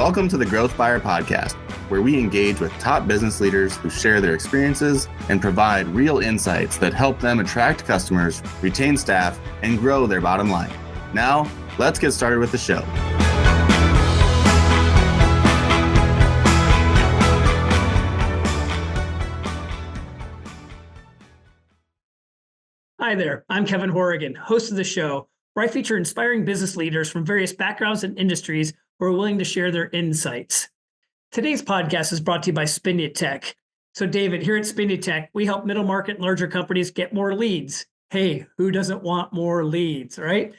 Welcome to the Growth Buyer Podcast, where we engage with top business leaders who share their experiences and provide real insights that help them attract customers, retain staff, and grow their bottom line. Now, let's get started with the show. Hi there, I'm Kevin Horrigan, host of the show, where I feature inspiring business leaders from various backgrounds and industries who are willing to share their insights. Today's podcast is brought to you by Spinutech. So David, here at Spinutech, we help middle market and larger companies get more leads. Hey, who doesn't want more leads, right?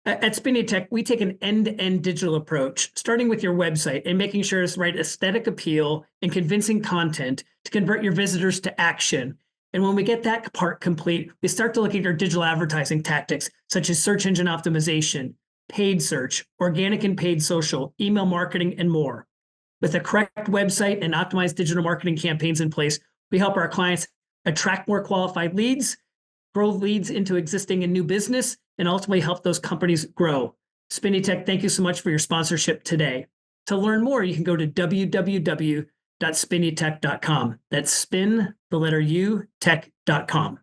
At Spinutech, we take an end-to-end digital approach, starting with your website and making sure it's the right aesthetic appeal and convincing content to convert your visitors to action. And when we get that part complete, we start to look at your digital advertising tactics, such as search engine optimization, paid search, organic and paid social, email marketing, and more. With a correct website and optimized digital marketing campaigns in place, we help our clients attract more qualified leads, grow leads into existing and new business, and ultimately help those companies grow. Spinutech, thank you so much for your sponsorship today. To learn more, you can go to www.spinutech.com. That's spin, the letter U, tech.com.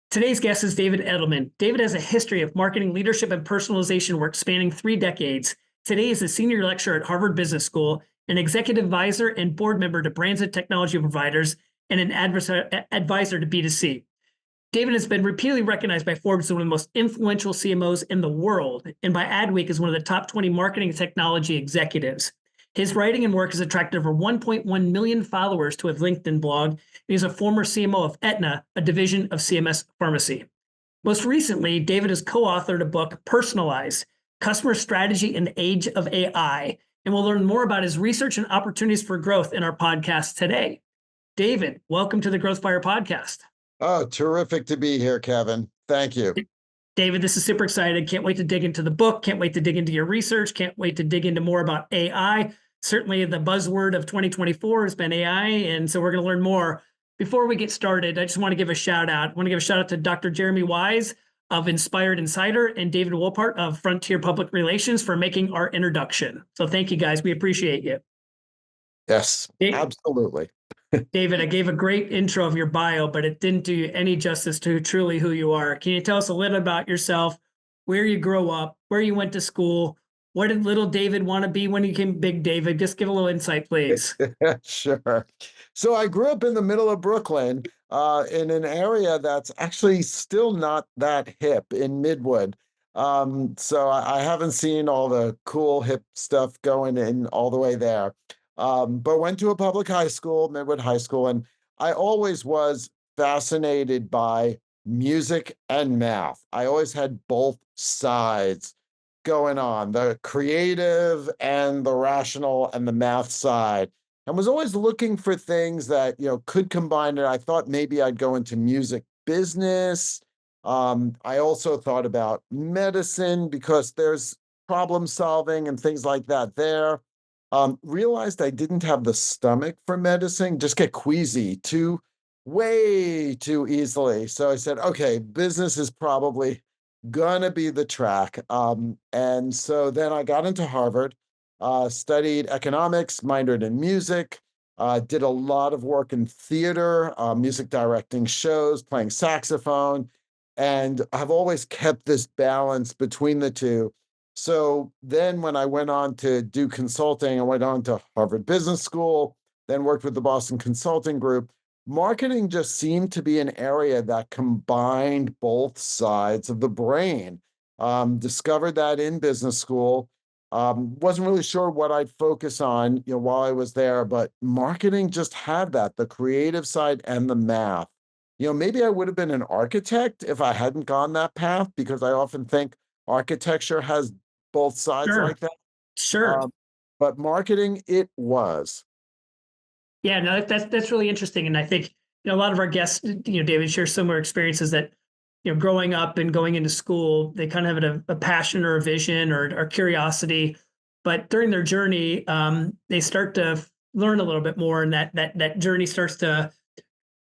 Today's guest is David Edelman. David has a history of marketing leadership and personalization work spanning 3 decades. Today he's a senior lecturer at Harvard Business School, an executive advisor and board member to brands and technology providers, and an advisor to B2C. David has been repeatedly recognized by Forbes as one of the most influential CMOs in the world, and by Adweek as one of the top 20 marketing and technology executives. His writing and work has attracted over 1.1 million followers to his LinkedIn blog, and he's a former CMO of Aetna, a division of CMS Pharmacy. Most recently, David has co-authored a book, Personalized, Customer Strategy in the Age of AI, and we'll learn more about his research and opportunities for growth in our podcast today. David, welcome to the Growth Buyer Podcast. Oh, terrific to be here, Kevin. Thank you. David, this is super exciting. Can't wait to dig into the book. Can't wait to dig into your research. Can't wait to dig into more about AI. Certainly the buzzword of 2024 has been AI, and so we're going to learn more. Before we get started, I just want to give a shout out. I want to give a shout out to Dr. Jeremy Wise of Inspired Insider and David Wolpart of Frontier Public Relations for making our introduction. So thank you, guys. We appreciate you. Yes, absolutely. David, I gave a great intro of your bio, but it didn't do you any justice to truly who you are. Can you tell us a little about yourself, where you grew up, where you went to school? What did little David want to be when he became big David? Just give a little insight, please. Sure. So I grew up in the middle of Brooklyn, in an area that's actually still not that hip in Midwood. So I haven't seen all the cool hip stuff going in all the way there. But went to a public high school, Midwood High School, and I always was fascinated by music and math. I always had both sides going on, the creative and the rational and the math side, and was always looking for things that, could combine it. I thought maybe I'd go into music business. I also thought about medicine because there's problem solving and things like that there. Realized I didn't have the stomach for medicine, just get queasy way too easily. So I said, okay, business is probably gonna be the track. And so then I got into Harvard, studied economics, minored in music, did a lot of work in theater, music directing shows, playing saxophone, and I've always kept this balance between the two. So then when I went on to do consulting, I went on to Harvard Business School, then worked with the Boston Consulting Group. Marketing just seemed to be an area that combined both sides of the brain. Discovered that in business school. Wasn't really sure what I'd focus on, while I was there, but marketing just had that, the creative side and the math. Maybe I would have been an architect if I hadn't gone that path, because I often think architecture has both sides like that. Sure. But marketing, it was. Yeah, no, that's really interesting. And I think, a lot of our guests, David, share similar experiences that, growing up and going into school, they kind of have a passion or a vision or curiosity, but during their journey, they start to learn a little bit more, and that journey starts to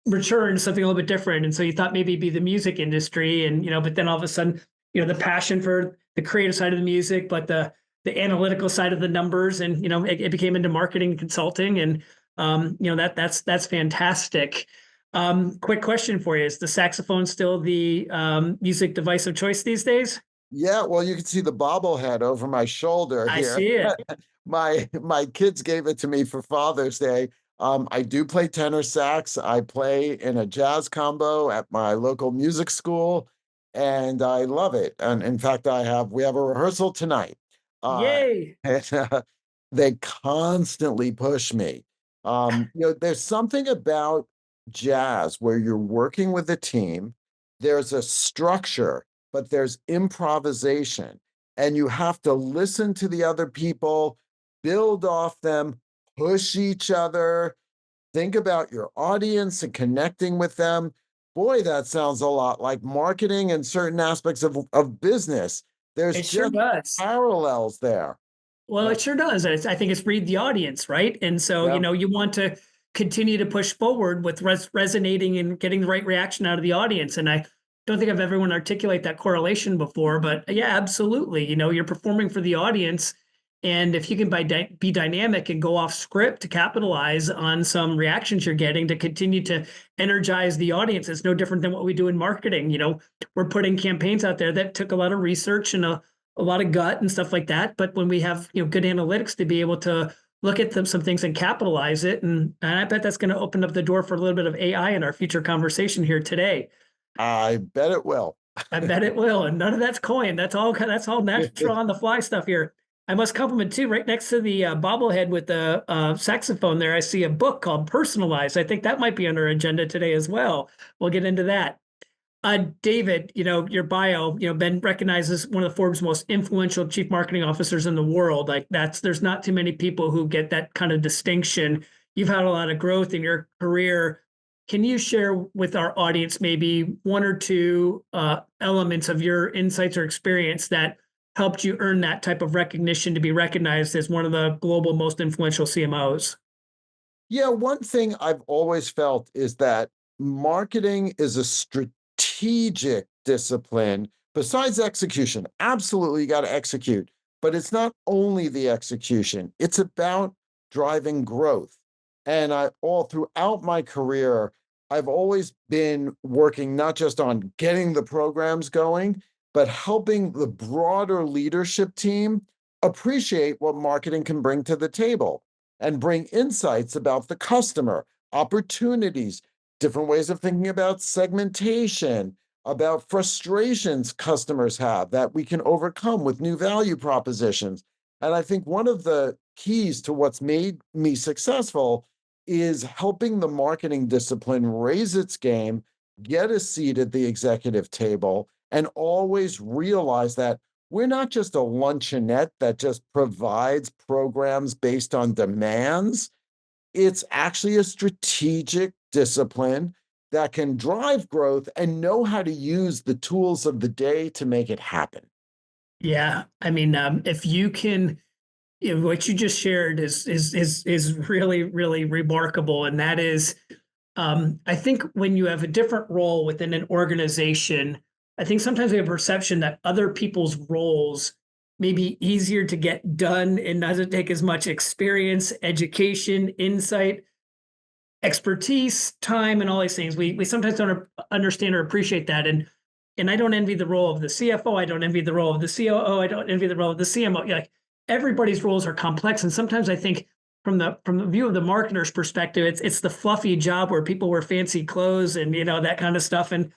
mature into something a little bit different. And so you thought maybe it'd be the music industry, and, but then all of a sudden, the passion for the creative side of the music, but the the analytical side of the numbers, and it became into marketing and consulting, and that's fantastic. Quick question for you: is the saxophone still the music device of choice these days? Yeah, well, you can see the bobblehead over my shoulder I here. see it. My kids gave it to me for Father's Day. I do play tenor sax. I play in a jazz combo at my local music school, and I love it. And in fact, we have a rehearsal tonight. Yay! And they constantly push me. There's something about jazz where you're working with a team. There's a structure, but there's improvisation, and you have to listen to the other people, build off them, push each other, think about your audience and connecting with them. Boy, that sounds a lot like marketing and certain aspects of business. There's It sure just does. parallels there. Well, Yeah. it sure does. I think it's read the audience, right? And so, Yeah. you want to continue to push forward with resonating and getting the right reaction out of the audience. And I don't think I've ever articulate that correlation before, but yeah, absolutely. You're performing for the audience. And if you can be dynamic and go off script to capitalize on some reactions you're getting to continue to energize the audience, it's no different than what we do in marketing. We're putting campaigns out there that took a lot of research and a lot of gut and stuff like that. But when we have good analytics to be able to look at some things and capitalize it, and I bet that's going to open up the door for a little bit of AI in our future conversation here today. I bet it will. I bet it will, and none of that's coin. That's all natural on the fly stuff here. I must compliment too. Right next to the bobblehead with the saxophone, there I see a book called "Personalized." I think that might be on our agenda today as well. We'll get into that. David, your bio, been recognized as one of the Forbes most influential chief marketing officers in the world. There's not too many people who get that kind of distinction. You've had a lot of growth in your career. Can you share with our audience maybe one or two elements of your insights or experience that helped you earn that type of recognition to be recognized as one of the global most influential CMOs? Yeah, one thing I've always felt is that marketing is a strategic discipline besides execution. Absolutely, you got to execute, but it's not only the execution, it's about driving growth. And all throughout my career, I've always been working not just on getting the programs going, but helping the broader leadership team appreciate what marketing can bring to the table and bring insights about the customer, opportunities, different ways of thinking about segmentation, about frustrations customers have that we can overcome with new value propositions. And I think one of the keys to what's made me successful is helping the marketing discipline raise its game, get a seat at the executive table, and always realize that we're not just a luncheonette that just provides programs based on demands. It's actually a strategic discipline that can drive growth and know how to use the tools of the day to make it happen. Yeah, I mean, if you can, what you just shared is really really remarkable, and that is, I think when you have a different role within an organization, I think sometimes we have a perception that other people's roles may be easier to get done and doesn't take as much experience, education, insight, expertise, time, and all these things. We sometimes don't understand or appreciate that. And I don't envy the role of the CFO. I don't envy the role of the COO. I don't envy the role of the CMO. Like everybody's roles are complex, and sometimes I think from the view of the marketer's perspective, it's the fluffy job where people wear fancy clothes and that kind of stuff. And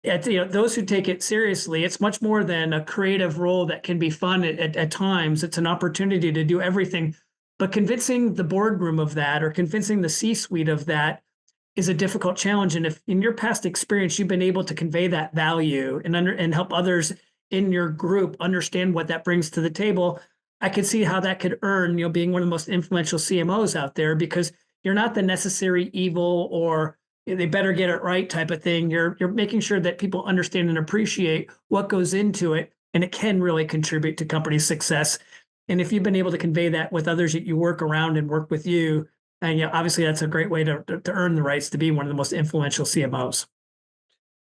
those who take it seriously, it's much more than a creative role that can be fun at times. It's an opportunity to do everything. But convincing the boardroom of that or convincing the C-suite of that is a difficult challenge. And if in your past experience you've been able to convey that value and help others in your group understand what that brings to the table, I could see how that could earn, being one of the most influential CMOs out there, because you're not the necessary evil or they better get it right type of thing. You're making sure that people understand and appreciate what goes into it, and it can really contribute to company success. And if you've been able to convey that with others that you work around and work with you, and obviously that's a great way to earn the rights to be one of the most influential CMOs.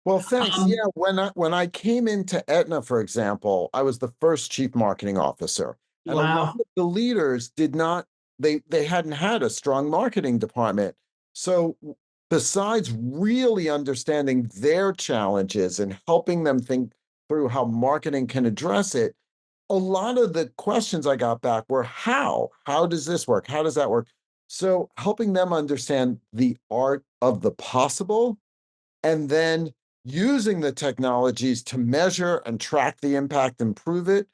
Well, thanks. Yeah, when I came into Aetna, for example, I was the first chief marketing officer. And a lot Wow. of the leaders did not, they hadn't had a strong marketing department. So besides really understanding their challenges and helping them think through how marketing can address it, a lot of the questions I got back were how? How does this work? How does that work? So helping them understand the art of the possible and then using the technologies to measure and track the impact and prove it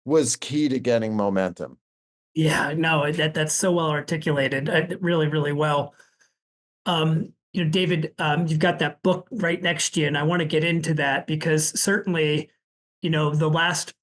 was key to getting momentum. Yeah, no, that's so well articulated. Really, really well. David, you've got that book right next to you, and I want to get into that because certainly, the last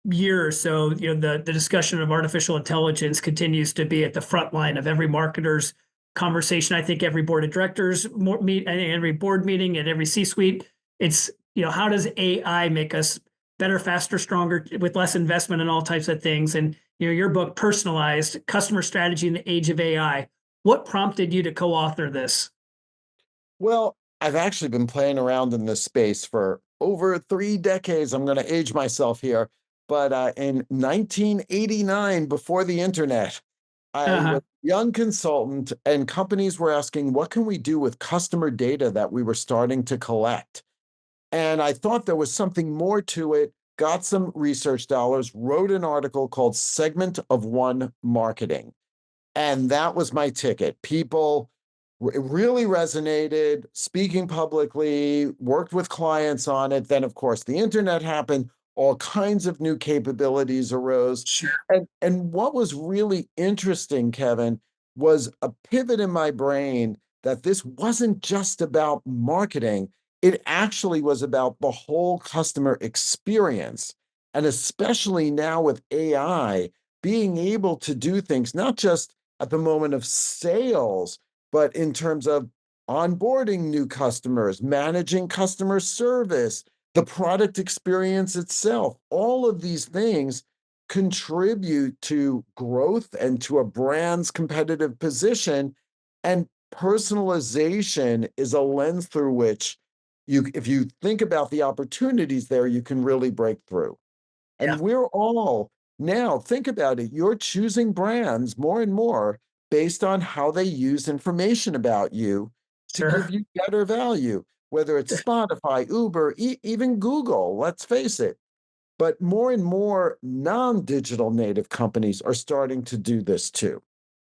year or so, the discussion of artificial intelligence continues to be at the front line of every marketer's conversation. I think every board of directors meet, and every board meeting, and every C-suite. It's how does AI make us better, faster, stronger with less investment in all types of things? And your book, Personalized Customer Strategy in the Age of AI. What prompted you to co-author this? Well, I've actually been playing around in this space for over 3 decades. I'm going to age myself here. But in 1989, before the internet, I was Uh-huh. a young consultant, and companies were asking, what can we do with customer data that we were starting to collect? And I thought there was something more to it, got some research dollars, wrote an article called Segment of One Marketing. And that was my ticket. People, it really resonated, speaking publicly, worked with clients on it. Then, of course, the internet happened, all kinds of new capabilities arose. Sure. And what was really interesting, Kevin, was a pivot in my brain that this wasn't just about marketing. It actually was about the whole customer experience. And especially now with AI, being able to do things, not just at the moment of sales, but in terms of onboarding new customers, managing customer service, the product experience itself, all of these things contribute to growth and to a brand's competitive position. And personalization is a lens through which if you think about the opportunities there, you can really break through. Yeah. And we're all now, think about it, you're choosing brands more and more based on how they use information about you to give Sure. you better value, whether it's Spotify, Uber, even Google, let's face it. But more and more non-digital native companies are starting to do this too.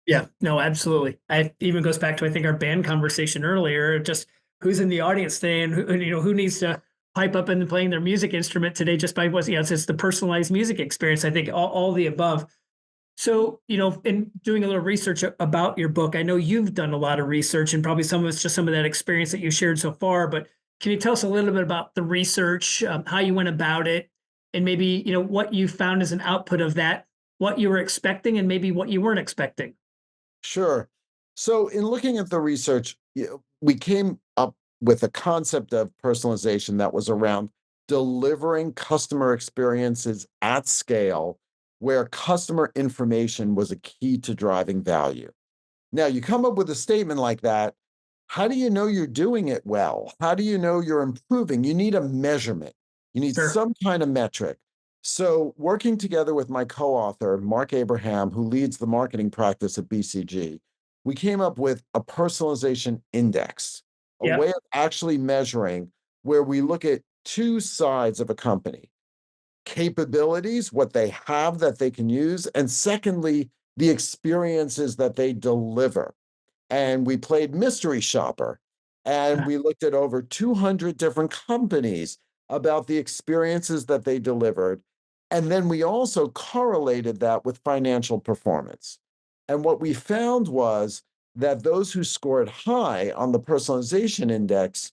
Yeah, no, absolutely. It even goes back to I think our band conversation earlier. Just who's in the audience today, and who needs to pipe up and playing their music instrument today just by what it's the personalized music experience. I think all the above. So in doing a little research about your book, I know you've done a lot of research, and probably some of it's just some of that experience that you shared so far. But can you tell us a little bit about the research, how you went about it, and maybe what you found as an output of that, what you were expecting, and maybe what you weren't expecting? Sure. So, in looking at the research, we came up with a concept of personalization that was around delivering customer experiences at scale where customer information was a key to driving value. Now, you come up with a statement like that. How do you know you're doing it well? How do you know you're improving? You need a measurement, you need Sure. some kind of metric. So, working together with my co author, Mark Abraham, who leads the marketing practice at BCG, we came up with a personalization index, a Yeah. way of actually measuring where we look at two sides of a company: capabilities, what they have that they can use, and secondly, the experiences that they deliver. And we played mystery shopper, and we looked at over 200 different companies about the experiences that they delivered. And then we also correlated that with financial performance. And what we found was that those who scored high on the personalization index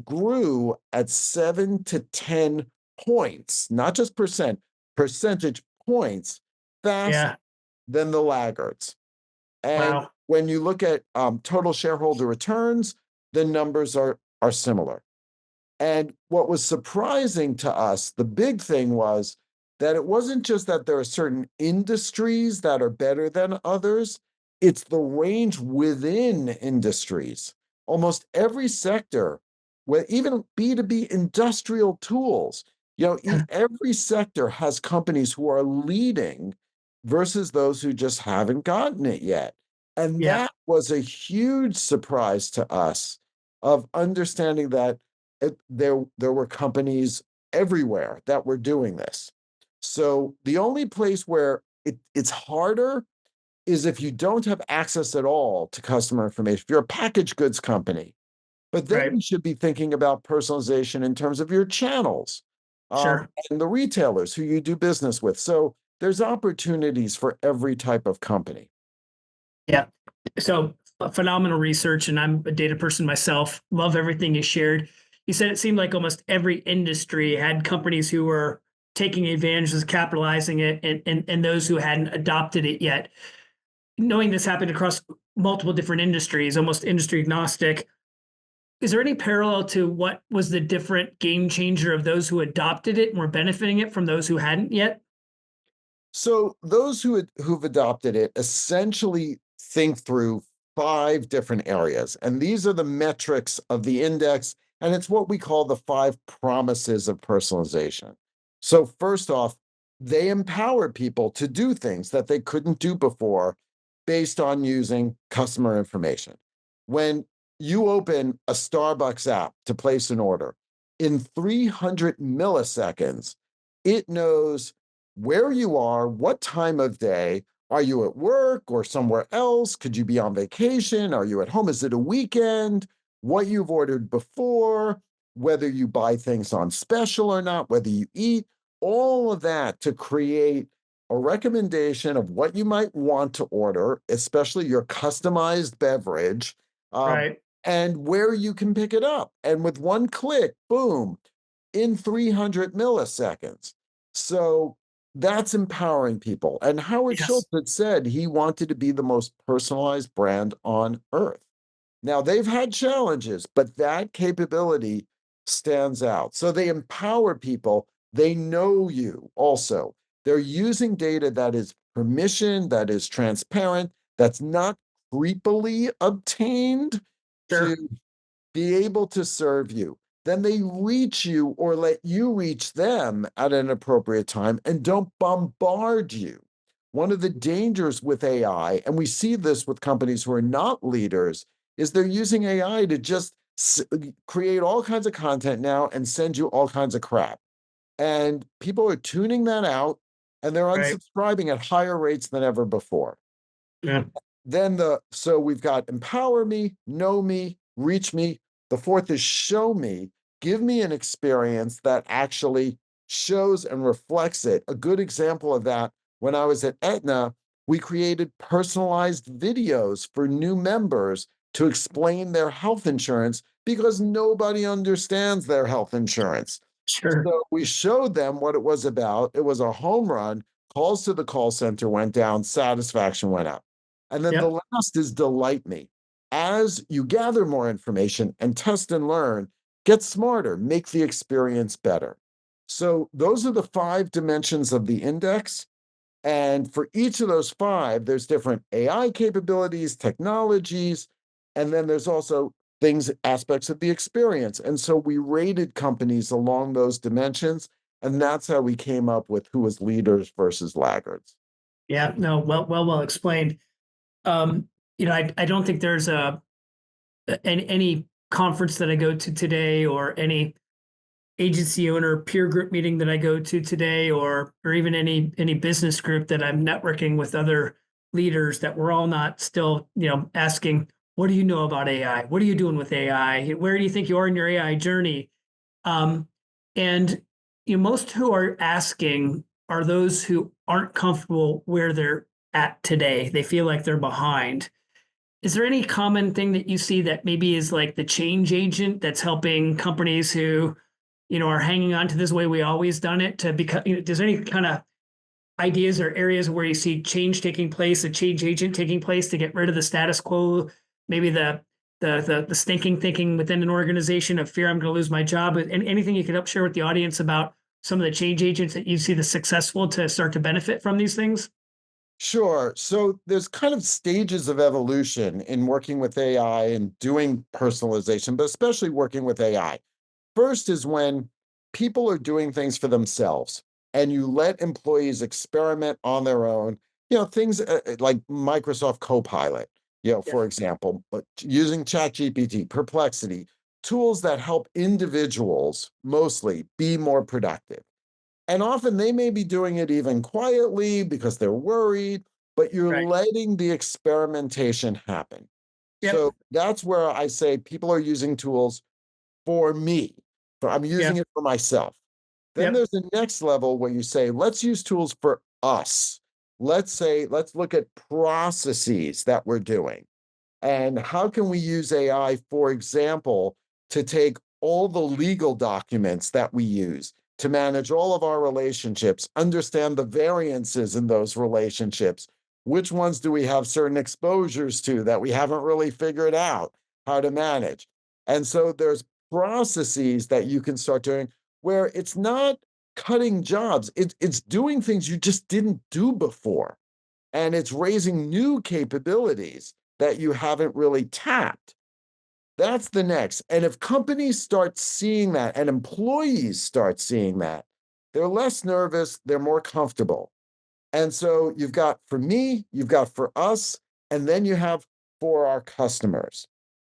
grew at 7 to 10 points, not just percentage points, faster Yeah. than the laggards. And Wow. when you look at total shareholder returns, the numbers are similar. And what was surprising to us, the big thing was that it wasn't just that there are certain industries that are better than others, it's the range within industries. Almost every sector, where even B2B industrial tools, Every sector has companies who are leading versus those who just haven't gotten it yet. And Yeah, that was a huge surprise to us of understanding that there were companies everywhere that were doing this. So the only place where it's harder is if you don't have access at all to customer information. If you're a packaged goods company, but then right. you should be thinking about personalization in terms of your channels, Sure. and the retailers who you do business with. So there's opportunities for every type of company. Yeah. So phenomenal research, and I'm a data person myself. Love everything you shared. You said it seemed like almost every industry had companies who were taking advantage of capitalizing it, and those who hadn't adopted it yet. Knowing this happened across multiple different industries, almost industry agnostic, is there any parallel to what was the different game changer of those who adopted it and were benefiting it from those who hadn't yet? So those who've adopted it essentially think through 5 different areas, and these are the metrics of the index, and it's what we call the 5 promises of personalization. So first off, they empower people to do things that they couldn't do before based on using customer information. When you open a Starbucks app to place an order, in 300 milliseconds, it knows where you are, what time of day. Are you at work or somewhere else? Could you be on vacation? Are you at home? Is it a weekend? What you've ordered before, whether you buy things on special or not, whether you eat, all of that to create a recommendation of what you might want to order, especially your customized beverage, um, Right. and where you can pick it up. And with one click, boom, in 300 milliseconds. So that's empowering people. And Howard Yes. Schultz had said he wanted to be the most personalized brand on earth. Now, they've had challenges, but that capability stands out. So they empower people. They know you also. They're using data that is permission, that is transparent, that's not creepily obtained to Sure. be able to serve you. Then they reach you or let you reach them at an appropriate time and don't bombard you. One of the dangers with AI, and we see this with companies who are not leaders, is they're using AI to just create all kinds of content now and send you all kinds of crap. And people are tuning that out and they're Right. unsubscribing at higher rates than ever before. Yeah. Then so we've got empower me, know me, reach me. The fourth is show me, give me an experience that actually shows and reflects it. A good example of that, when I was at Aetna, we created personalized videos for new members to explain their health insurance because nobody understands their health insurance. Sure. So we showed them what it was about. It was a home run. Calls to the call center went down, satisfaction went up. And then the Yep. last is delight me. As you gather more information and test and learn, get smarter, make the experience better. So those are the 5 dimensions of the index. And for each of those 5, there's different AI capabilities, technologies, and then there's also things, aspects of the experience. And so we rated companies along those dimensions, and that's how we came up with who was leaders versus laggards. Yeah. No. Well explained. Um, I don't think there's any conference that I go to today, or any agency owner peer group meeting that I go to today, or even any business group that I'm networking with other leaders, that we're all not still, asking, what do you know about AI? What are you doing with AI? Where do you think you are in your AI journey? Um, and most who are asking are those who aren't comfortable where they're at today. They feel like they're behind. Is there any common thing that you see that maybe is like the change agent that's helping companies who, are hanging on to this way we always done it to become, there's any kind of ideas or areas where you see change taking place, a change agent taking place to get rid of the status quo, maybe the stinking thinking within an organization of fear I'm going to lose my job, and anything you could help share with the audience about some of the change agents that you see the successful to start to benefit from these things? Sure. So there's kind of stages of evolution in working with AI and doing personalization, but especially working with AI. First is when people are doing things for themselves and you let employees experiment on their own, things like Microsoft Copilot, Yeah. for example, but using ChatGPT, Perplexity, tools that help individuals mostly be more productive. And often they may be doing it even quietly because they're worried, but you're Right. letting the experimentation happen. Yep. So that's where I say people are using tools for me. I'm using Yep. it for myself. Then Yep. there's the next level where you say, let's use tools for us. Let's look at processes that we're doing. And how can we use AI, for example, to take all the legal documents that we use to manage all of our relationships, understand the variances in those relationships? Which ones do we have certain exposures to that we haven't really figured out how to manage? And so there's processes that you can start doing where it's not cutting jobs, it's doing things you just didn't do before. And it's raising new capabilities that you haven't really tapped. That's the next. And if companies start seeing that and employees start seeing that, they're less nervous, they're more comfortable. And so you've got for me, you've got for us, and then you have for our customers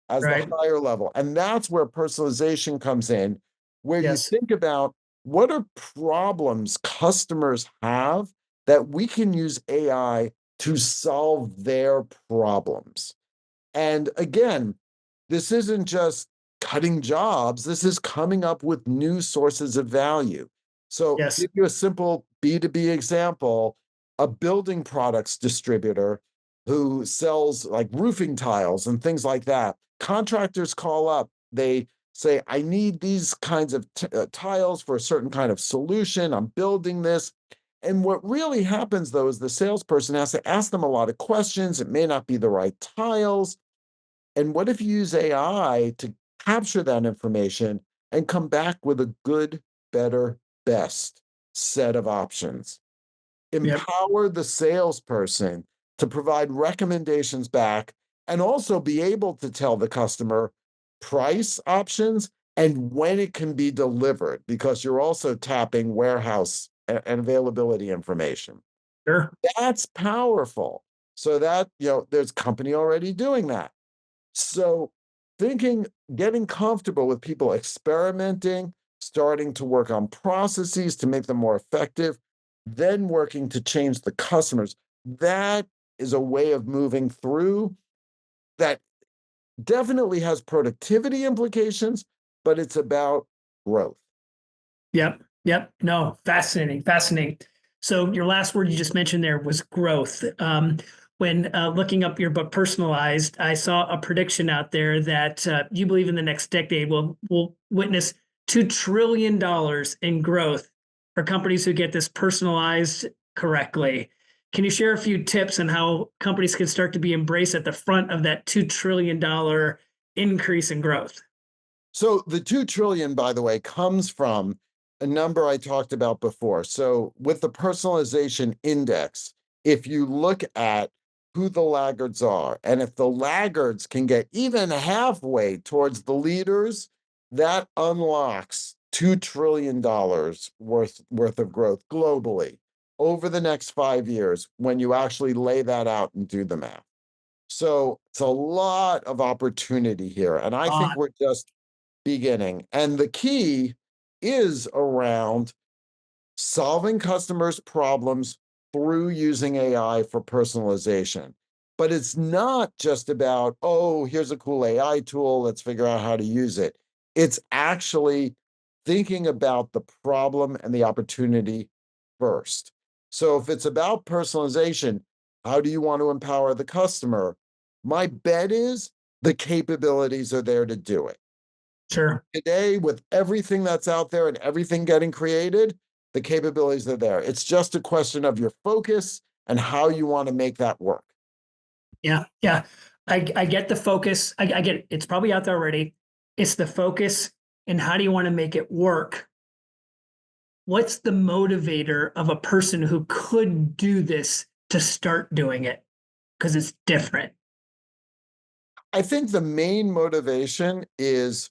as the Right. higher level. And that's where personalization comes in, where you Yes. think about what are problems customers have that we can use AI to solve their problems. And again, this isn't just cutting jobs, this is coming up with new sources of value. So, Yes. give you a simple B2B example, a building products distributor who sells like roofing tiles and things like that. Contractors call up, they say, I need these kinds of tiles for a certain kind of solution. I'm building this. And what really happens though is the salesperson has to ask them a lot of questions. It may not be the right tiles. And what if you use AI to capture that information and come back with a good, better, best set of options? Yep. Empower the salesperson to provide recommendations back and also be able to tell the customer price options and when it can be delivered because you're also tapping warehouse and availability information. Sure. That's powerful. So that, there's company already doing that. So thinking, getting comfortable with people experimenting, starting to work on processes to make them more effective, then working to change the customers. That is a way of moving through that definitely has productivity implications, but it's about growth. Yep. Yep. No, fascinating. Fascinating. So your last word you just mentioned there was growth. When looking up your book, Personalized, I saw a prediction out there that you believe in the next decade will witness $2 trillion in growth for companies who get this personalized correctly. Can you share a few tips on how companies can start to be embraced at the front of that $2 trillion increase in growth? So the 2 trillion, by the way, comes from a number I talked about before. So with the personalization index, if you look at who the laggards are, and if the laggards can get even halfway towards the leaders, that unlocks $2 trillion worth of growth globally over the next 5 years when you actually lay that out and do the math. So it's a lot of opportunity here. And I think we're just beginning. And the key is around solving customers' problems through using AI for personalization. But it's not just about, oh, here's a cool AI tool, let's figure out how to use it. It's actually thinking about the problem and the opportunity first. So if it's about personalization, how do you want to empower the customer? My bet is the capabilities are there to do it. Sure. Today, with everything that's out there and everything getting created, the capabilities are there. It's just a question of your focus and how you want to make that work. Yeah, yeah. I get the focus. I get it. It's probably out there already. It's the focus and how do you want to make it work? What's the motivator of a person who could do this to start doing it? Because it's different. I think the main motivation is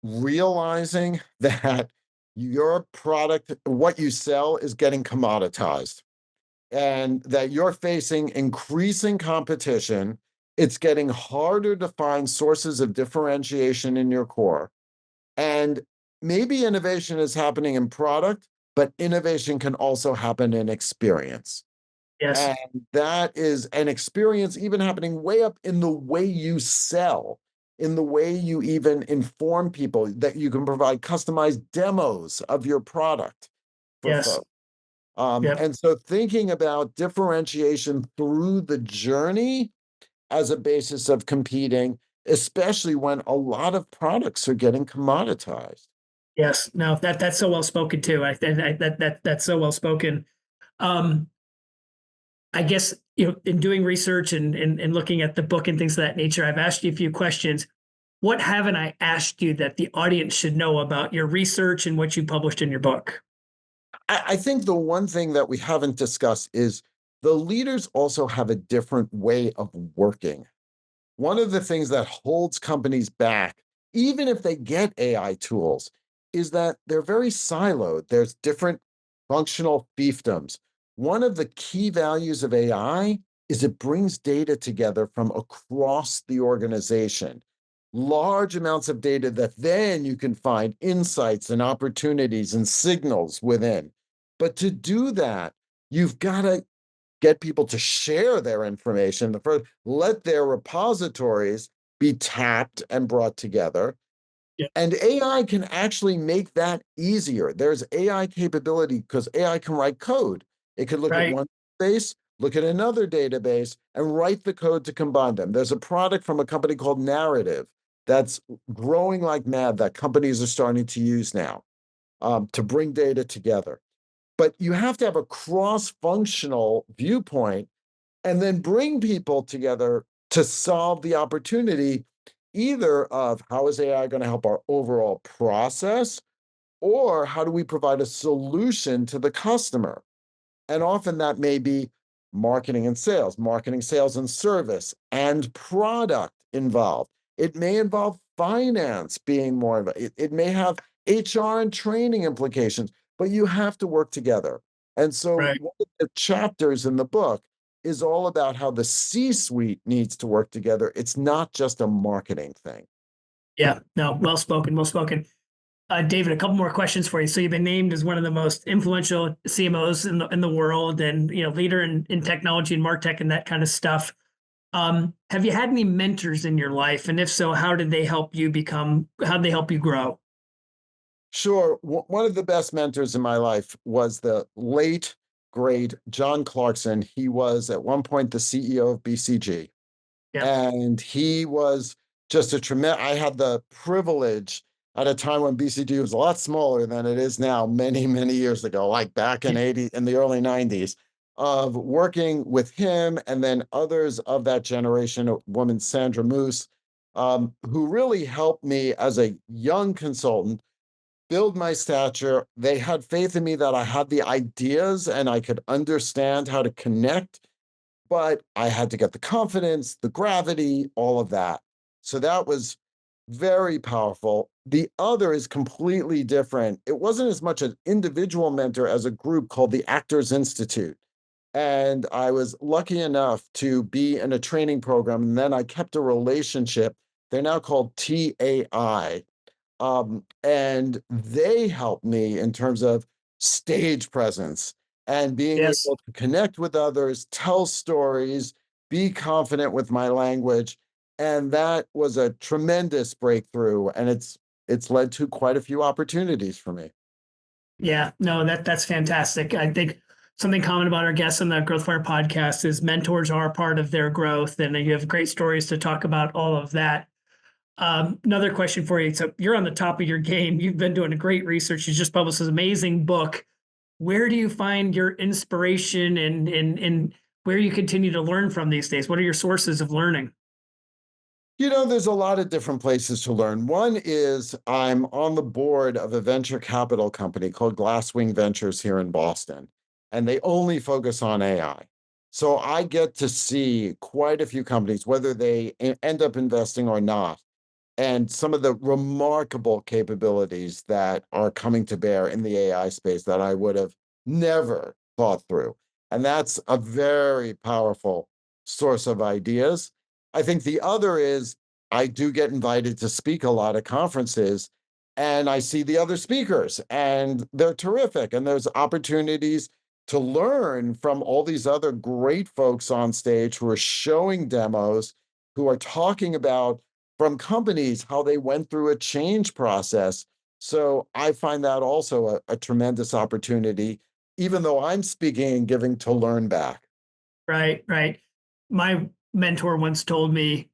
realizing that your product, what you sell, is getting commoditized, and that you're facing increasing competition. It's getting harder to find sources of differentiation in your core. And maybe innovation is happening in product, but innovation can also happen in experience. Yes. And that is an experience even happening way up in the way you sell, in the way you even inform people, that you can provide customized demos of your product for Yes. folks. Yep. And so thinking about differentiation through the journey as a basis of competing, especially when a lot of products are getting commoditized. Yes. No, that's so well spoken too. That's so well spoken. Um, I guess, in doing research and looking at the book and things of that nature, I've asked you a few questions. What haven't I asked you that the audience should know about your research and what you published in your book? I think the one thing that we haven't discussed is the leaders also have a different way of working. One of the things that holds companies back, even if they get AI tools, is that they're very siloed. There's different functional fiefdoms. One of the key values of AI is it brings data together from across the organization, large amounts of data that then you can find insights and opportunities and signals within. But to do that, you've got to get people to share their information. The first, let their repositories be tapped and brought together. Yeah. And AI can actually make that easier. There's AI capability because AI can write code. It can look at Right. one database, look at another database, and write the code to combine them. There's a product from a company called Narrative that's growing like mad that companies are starting to use now, to bring data together. But you have to have a cross-functional viewpoint and then bring people together to solve the opportunity, either of how is AI going to help our overall process, or how do we provide a solution to the customer. And often that may be marketing, sales and service, and product involved. It may involve finance being more of it may have HR and training implications, but you have to work together. And so Right. one of the chapters in the book is all about how the C-suite needs to work together. It's not just a marketing thing. Yeah. No, well spoken. Well spoken. David, a couple more questions for you. So you've been named as one of the most influential CMOs in the world, and leader in technology and martech and that kind of stuff. Have you had any mentors in your life, and if so, how did they help you become? How did they help you grow? Sure. One of the best mentors in my life was the late, great John Clarkson. He was at one point the CEO of BCG. Yep. And he was just a tremendous. I had the privilege at a time when BCG was a lot smaller than it is now, many, many years ago, like back in the early 90s, of working with him and then others of that generation, a woman, Sandra Moose, who really helped me as a young consultant build my stature. They had faith in me that I had the ideas and I could understand how to connect, but I had to get the confidence, the gravity, all of that. So that was very powerful. The other is completely different. It wasn't as much an individual mentor as a group called the Actors Institute. And I was lucky enough to be in a training program, and then I kept a relationship. They're now called TAI, and they helped me in terms of stage presence and being Yes. able to connect with others, tell stories, be confident with my language. And that was a tremendous breakthrough. And it's led to quite a few opportunities for me. Yeah. No, that's fantastic. I think something common about our guests on the Growth Fire podcast is mentors are part of their growth, and you have great stories to talk about all of that. Another question for you. So you're on the top of your game. You've been doing a great research. You just published this amazing book. Where do you find your inspiration and where you continue to learn from these days? What are your sources of learning? There's a lot of different places to learn. One is I'm on the board of a venture capital company called Glasswing Ventures here in Boston, and they only focus on AI. So I get to see quite a few companies, whether they end up investing or not. and some of the remarkable capabilities that are coming to bear in the AI space that I would have never thought through. And that's a very powerful source of ideas. I think the other is I do get invited to speak a lot at conferences, and I see the other speakers, and they're terrific. And there's opportunities to learn from all these other great folks on stage who are showing demos, who are talking about from companies how they went through a change process. So I find that also a tremendous opportunity, even though I'm speaking and giving to learn back. Right, right. My mentor once told me,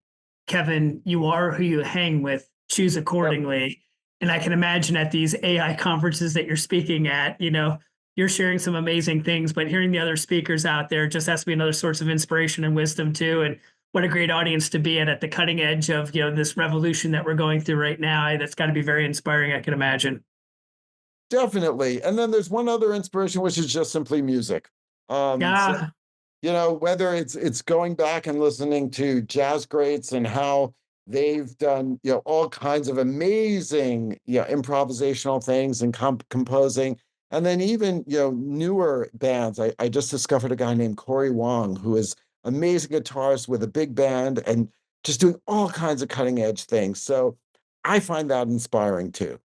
Kevin, you are who you hang with, choose accordingly. And I can imagine at these AI conferences that you're speaking at, you're sharing some amazing things, but hearing the other speakers out there just has to be another source of inspiration and wisdom too. And what a great audience to be at the cutting edge of, this revolution that we're going through right now. That's got to be very inspiring, I can imagine. Definitely. And then there's one other inspiration, which is just simply music. Yeah. Whether it's going back and listening to jazz greats and how they've done, all kinds of amazing, improvisational things and composing. And then even, newer bands. I just discovered a guy named Corey Wong, who is amazing guitarist with a big band and just doing all kinds of cutting edge things. So I find that inspiring too.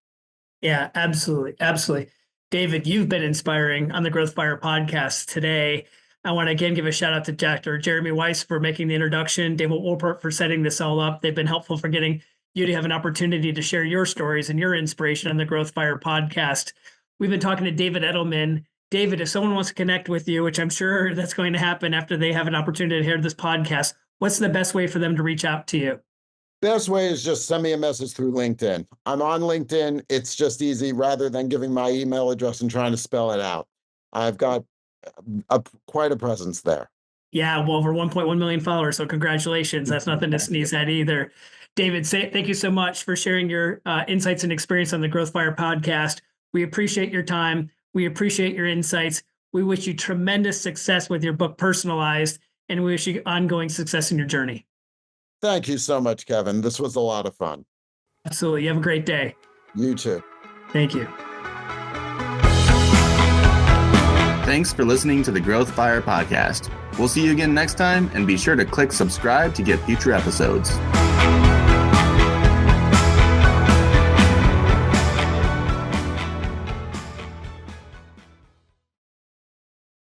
Yeah, absolutely. Absolutely. David, you've been inspiring on the Growth Fire podcast today. I want to again give a shout out to Dr. Jeremy Weiss for making the introduction, David Wolpert for setting this all up. They've been helpful for getting you to have an opportunity to share your stories and your inspiration on the Growth Fire podcast. We've been talking to David Edelman. David, if someone wants to connect with you, which I'm sure that's going to happen after they have an opportunity to hear this podcast, what's the best way for them to reach out to you? Best way is just send me a message through LinkedIn. I'm on LinkedIn. It's just easy rather than giving my email address and trying to spell it out. I've got quite a presence there. Yeah, well, over 1.1 million followers. So congratulations. That's nothing to sneeze at either. David, thank you so much for sharing your insights and experience on the Growth Fire podcast. We appreciate your time. We appreciate your insights. We wish you tremendous success with your book, Personalized, and we wish you ongoing success in your journey. Thank you so much, Kevin. This was a lot of fun. Absolutely. You have a great day. You too. Thank you. Thanks for listening to the Growth Fire podcast. We'll see you again next time, and be sure to click subscribe to get future episodes.